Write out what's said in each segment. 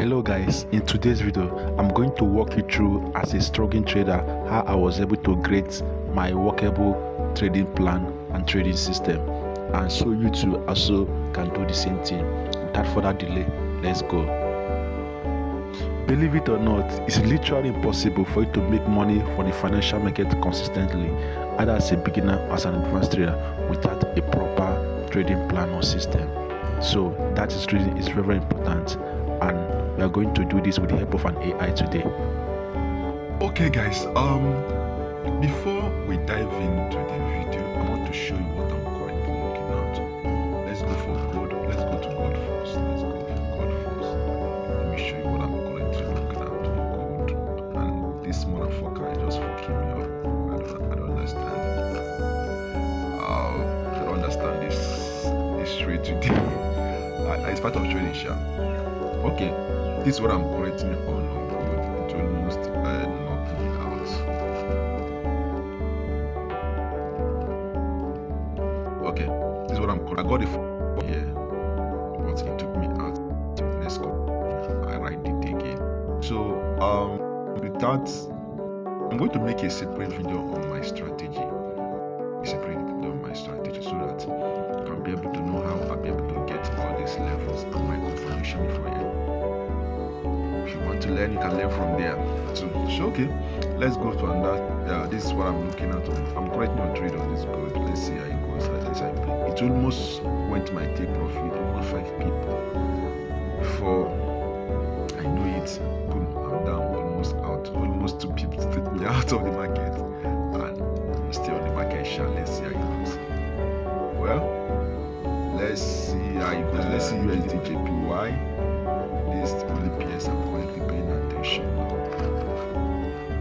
Hello guys, in today's video I'm going to walk you through, as a struggling trader, how I was able to create my workable trading plan and trading system, and so you too also can do the same thing. Without further delay, let's go. Believe it or not, it's literally impossible for you to make money for the financial market consistently, either as a beginner or as an advanced trader, without a proper trading plan or system. So that is really is very important, and we are going to do this with the help of an AI today. Okay guys, before we dive into the video, I want to show you what I'm currently looking at. Let's go for gold. Let's go to gold first. Let's go for gold first. Let me show you what I'm currently looking at on gold. And this motherfucker is just fucking me up. I don't understand. I don't understand this trade today. It's part of trading, sure. Okay, this is what I'm currently on gold. It almost knocked me out. Okay, this is what I'm currently. I got it here, but it took me out. Let's go. I write it again. So with that, I'm going to make a separate video on my strategy. So that you can be able to know how I'll be able to get all these levels and my confirmation before you. If you want to learn, you can learn from there. So okay, let's go to another. This is what I'm looking at. I'm currently on trade on this gold. Let's see how it goes. Let's say it almost went to my take profit. Almost 5 people before I knew it. Boom, I'm down, almost out. Almost 2 people to take me out of the market, and I'm still on the market. Let's see how it goes. Well, let's see how it goes. Let's see USD JPY. This is the only PS I'm currently paying attention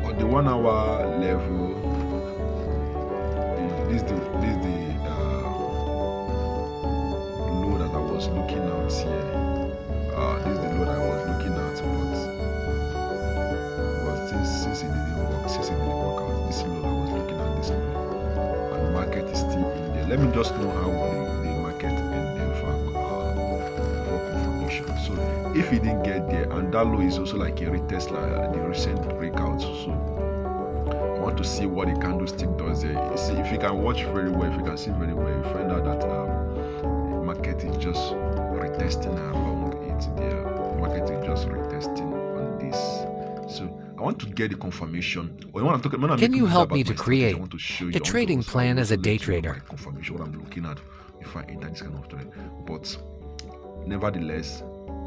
on the 1 hour level. This is the low that I was looking at here. This is the low that I was looking at, but since it didn't work out, this low I was looking at, this low, and the market is still in there. Let me just know how the market in there for confirmation. So if it didn't get there, and that low is also like a retest, like the recent breakout, so I want to see what the candlestick does there. You see, if you can watch very well, if you can see very well, you find out that the market is just retesting along it there. The market is just retesting on this. So I want to get the confirmation. Can you help me to create a trading plan as a day trader? Confirmation what I'm looking at before I enter this kind of trade. But nevertheless,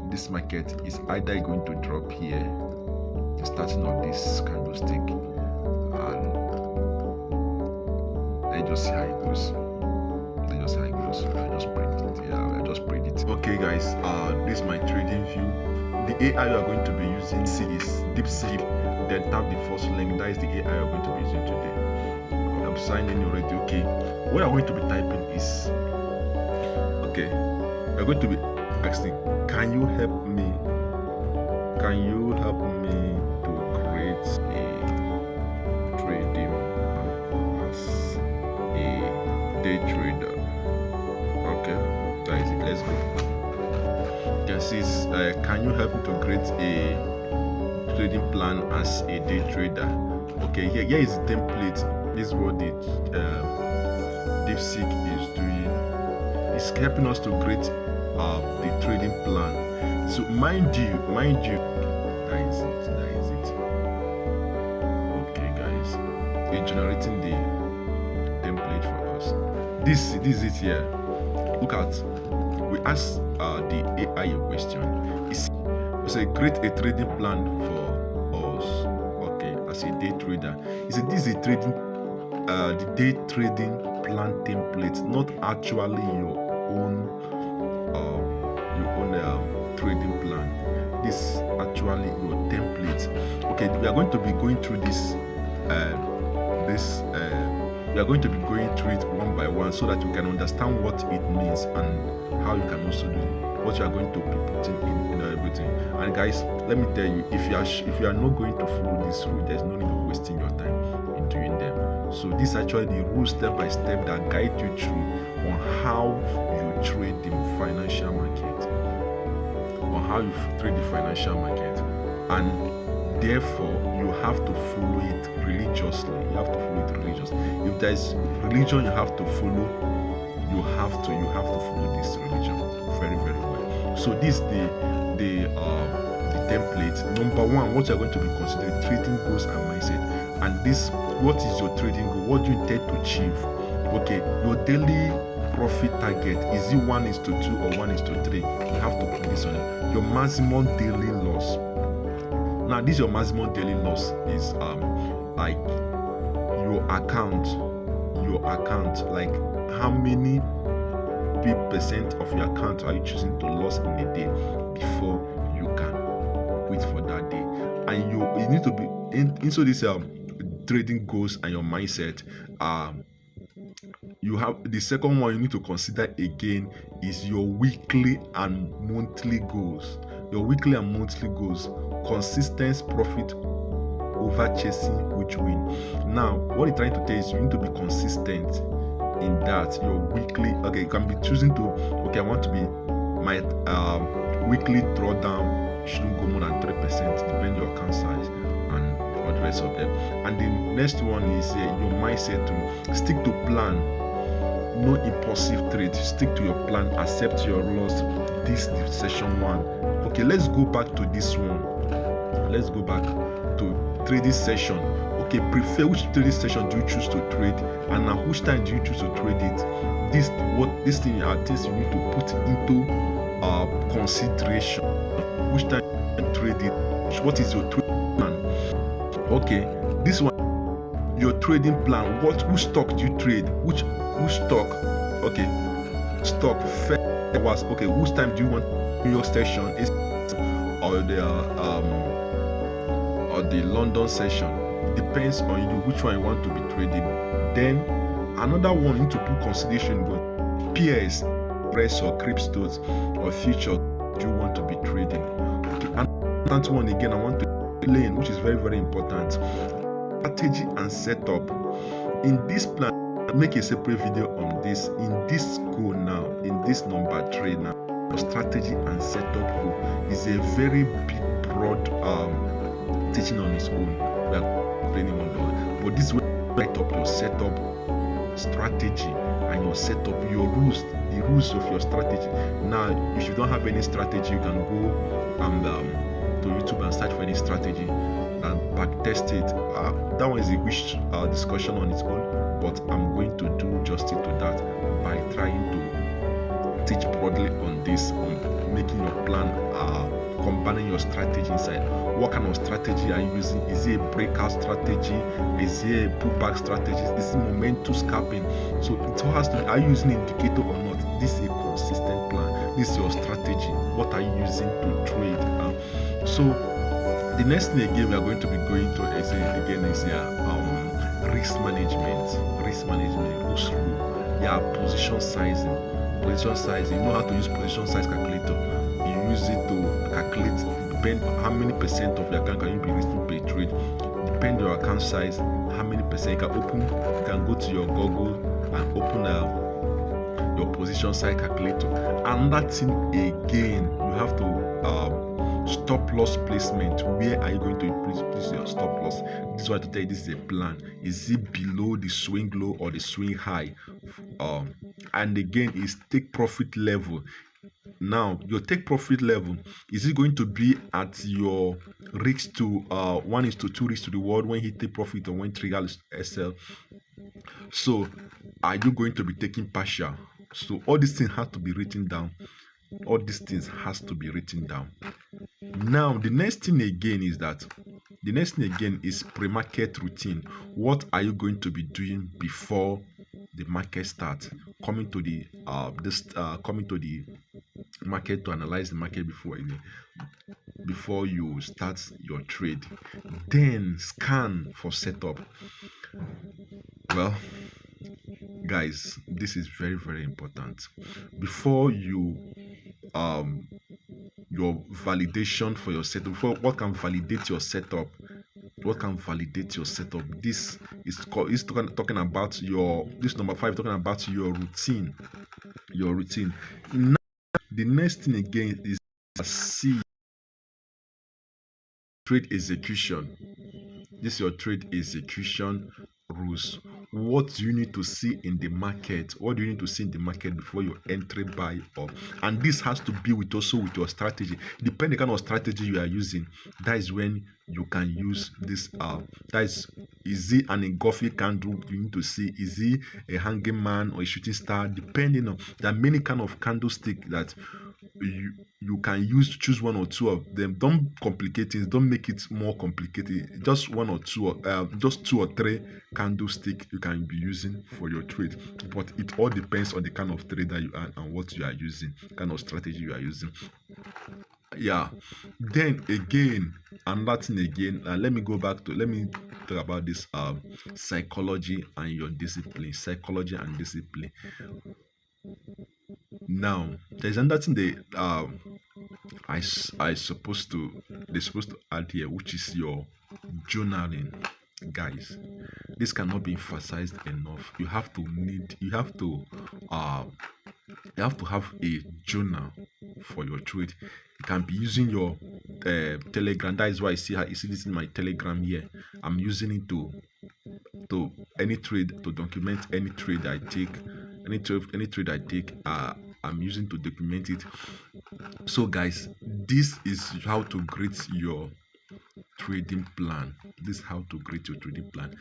this market is either going to drop here, starting on this candlestick, and let's just see how it goes. I just predict it. Yeah, I just predict it. Okay, guys. This is my trading view. The AI you are going to be using is DEEPSEEK. Then tap the first link. That is the AI you are going to be using today. I'm signing already. Okay. What I'm going to be typing is, okay, we're going to be asking, can you help me? Can you help me to create a trading as a day trader? Okay, that is it. Let's go. You can see, can you help me to create a trading plan as a day trader? Okay, here is the template. This is what the DEEPSEEK is doing. It's helping us to create the trading plan. So mind you, that is it. Okay, guys, it's generating the template for us. This is it here. Look at, we asked the AI a question. It's a create a trading plan for us. Okay, as a day trader. He said this is a trading, the day trading plan template, not actually your own trading plan. This is actually your template. Okay, we are going to be going through this. We are going to be going through it one by one so that you can understand what it means and how you can also do what you are going to be putting in everything. And guys, let me tell you, if you are not going to follow this rule, there's no need of wasting your time in doing them. So this is actually the rule step by step that guide you through on how you trade the financial market, on how you trade the financial market, and therefore you have to follow it religiously. You have to follow it religiously. If there is religion you have to follow, you have to follow this religion very, very well. So this is the template. Number one, what you're going to be considering: trading goals and mindset. And this, what is your trading goal? What do you intend to achieve? Okay, your daily profit target, is it 1:2 or 1:3? You have to put this on it. Your maximum daily loss. Now, this your maximum daily loss is like your account, like how many percent of your account are you choosing to lose in a day before you can wait for that day. And you need to be into this trading goals and your mindset. You have the second one you need to consider again is your weekly and monthly goals. Your weekly and monthly goals: consistent profit over chasing which win. Now, what you're trying to tell is you need to be consistent in that. Your weekly, okay, you can be choosing to, okay, I want to be, my weekly drawdown shouldn't go more than 3%, depending on your account size and all the rest of them. And the next one is your mindset to stick to plan. No impulsive trade. Stick to your plan. Accept your loss. This is session 1. Okay, let's go back to this one. Let's go back to trading session. Okay, prefer which trading session do you choose to trade, and at which time do you choose to trade it? These are things you need to put into consideration. Which time you trade it? What is your trading plan? Okay, this one, your trading plan. Which stock do you trade? Which stock? Okay, stock fair was okay. Which time do you want New York session is or the London session? It depends on you which one you want to be trading. Then another one you need to put consideration: peers, press or cryptos or future do you want to be trading? Okay, and that one again I want to explain, which is very, very important: strategy and setup. In this plan, make a separate video on this. In this goal now, in this number 3 now, strategy and setup goal is a very big, broad teaching on its own. We are explaining on that, but this will write up your setup strategy and your setup, your rules, the rules of your strategy. Now, if you don't have any strategy, you can go and to YouTube and search for any strategy and back test it. That one is a wish discussion on its own, but I'm going to do justice to that by trying to teach broadly on this, on making your plan, combining your strategy inside. What kind of strategy are you using? Is it a breakout strategy? Is it a pullback strategy? Is it momentum scalping? So it all has to be, are you using indicator or not? This is a consistent plan. This is your strategy. What are you using to trade? So the next thing again we are going to be going to is risk management. Risk management, risk rule. Yeah, position sizing. Position sizing. You know how to use position size calculator. You use it to calculate how many percent of your account can you be risking per trade. Depend on your account size, how many percent you can open. You can go to your Google and open your position size calculator. And that thing again, you have to stop loss placement. Where are you going to place your stop loss? This is why to tell you this is a plan. Is it below the swing low or the swing high? And again, is take profit level. Now, your take profit level, is it going to be at your risk to 1:2 risk to the world when he take profit or when trigger SL? So, are you going to be taking partial? So, all these things have to be written down. All these things has to be written down. Now, the next thing again is pre-market routine. What are you going to be doing before the market starts? Coming to the market to analyze the market before you start your trade. Then scan for setup. Well, guys, this is very, very important. Before you your validation for your setup, what can validate your setup? This is talking about this number 5 talking about your routine. Now, the next thing again is C, trade execution. This is your trade execution rules. What do you need to see in the market? What do you need to see in the market before you enter buy up? And this has to be with also with your strategy. Depending on the kind of strategy you are using, that is when you can use this. That is it an engulfing candle you need to see? Is it a hanging man or a shooting star? Depending on, there are many kind of candlestick that you can use. Choose one or two of them. Don't complicate things. Don't make it more complicated. Just one or two, just two or three candlestick you can be using for your trade. But it all depends on the kind of trader you are and what you are using, kind of strategy you are using. Yeah. Then again, another thing again. Let me talk about this psychology and your discipline. Psychology and discipline. Now, there's another thing I supposed to they're supposed to add here, which is your journaling, guys. This cannot be emphasized enough. You have to have a journal for your trade. You can be using your Telegram. That is why you see this in my Telegram here. I'm using it to any trade, to document any trade I take. Any trade I take, I'm using to document it. So guys, this is how to create your trading plan. This is how to create your trading plan.